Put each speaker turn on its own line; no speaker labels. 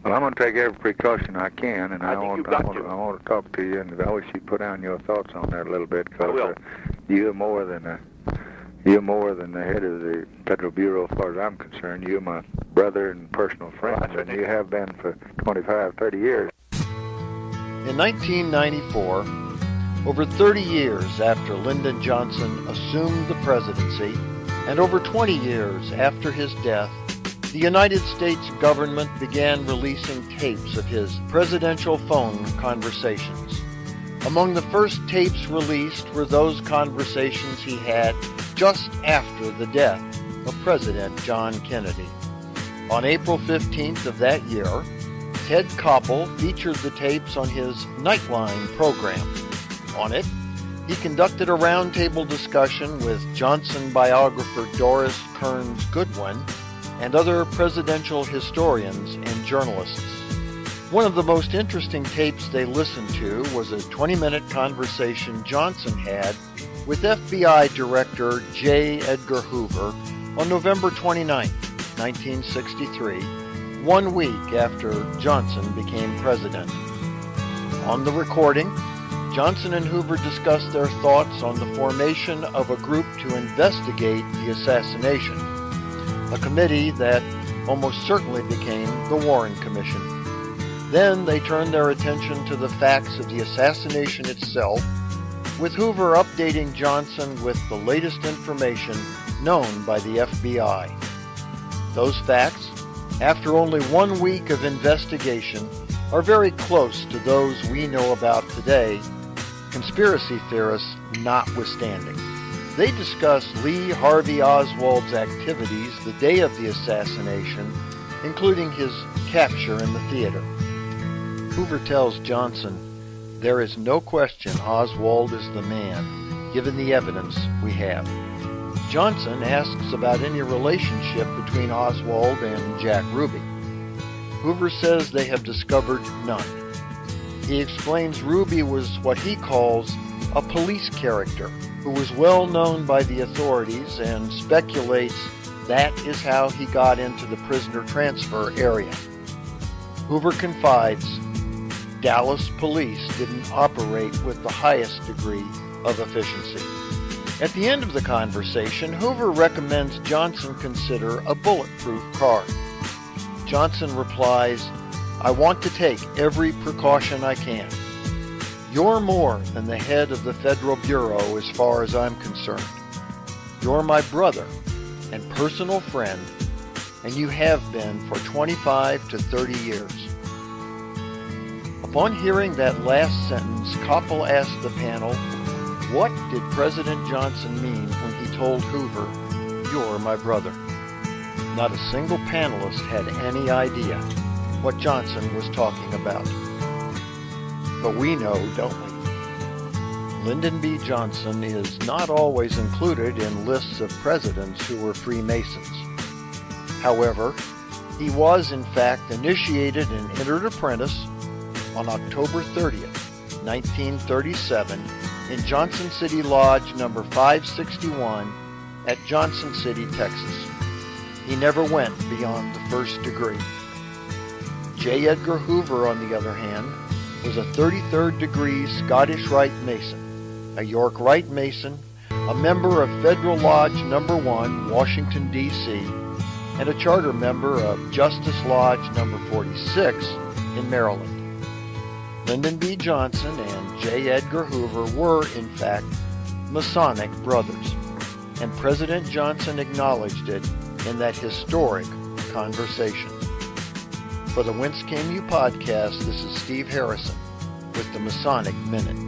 Well, I'm going to take every precaution I can, and I
think
want
you've got to.
to talk to you, and I wish you'd put down your thoughts on that a little bit,
I will.
because you're more than the head of the Federal Bureau, as far as I'm concerned. You're my brother and personal friend, and you have been for 25, 30 years.
In 1994, over 30 years after Lyndon Johnson assumed the presidency, and over 20 years after his death, the United States government began releasing tapes of his presidential phone conversations. Among the first tapes released were those conversations he had just after the death of President John Kennedy. On April 15th of that year, Ted Koppel featured the tapes on his Nightline program. On it, he conducted a roundtable discussion with Johnson biographer Doris Kearns Goodwin and other presidential historians and journalists. One of the most interesting tapes they listened to was a 20-minute conversation Johnson had with FBI Director J. Edgar Hoover on November 29, 1963, 1 week after Johnson became president. On the recording, Johnson and Hoover discussed their thoughts on the formation of a group to investigate the assassination, a committee that almost certainly became the Warren Commission. Then they turned their attention to the facts of the assassination itself, with Hoover updating Johnson with the latest information known by the FBI. Those facts, after only 1 week of investigation, are very close to those we know about today, conspiracy theorists notwithstanding. They discuss Lee Harvey Oswald's activities the day of the assassination, including his capture in the theater. Hoover tells Johnson, "There is no question Oswald is the man, given the evidence we have." Johnson asks about any relationship between Oswald and Jack Ruby. Hoover says they have discovered none. He explains Ruby was what he calls a police character who was well known by the authorities and speculates that is how he got into the prisoner transfer area. Hoover confides, Dallas police didn't operate with the highest degree of efficiency. At the end of the conversation, Hoover recommends Johnson consider a bulletproof car. Johnson replies, "I want to take every precaution I can. You're more than the head of the Federal Bureau as far as I'm concerned. You're my brother and personal friend, and you have been for 25 to 30 years." Upon hearing that last sentence, Koppel asked the panel, what did President Johnson mean when he told Hoover, "You're my brother"? Not a single panelist had any idea what Johnson was talking about. But we know, don't we? Lyndon B. Johnson is not always included in lists of presidents who were Freemasons. However, he was in fact initiated and entered apprentice on October 30th, 1937, in Johnson City Lodge number 561 at Johnson City, Texas. He never went beyond the first degree. J. Edgar Hoover, on the other hand, was a 33rd degree Scottish Rite Mason, a York Rite Mason, a member of Federal Lodge number 1, Washington, D.C., and a charter member of Justice Lodge number 46 in Maryland. Lyndon B. Johnson and J. Edgar Hoover were, in fact, Masonic brothers, and President Johnson acknowledged it in that historic conversation. For the Whence Came You podcast, this is Steve Harrison with the Masonic Minute.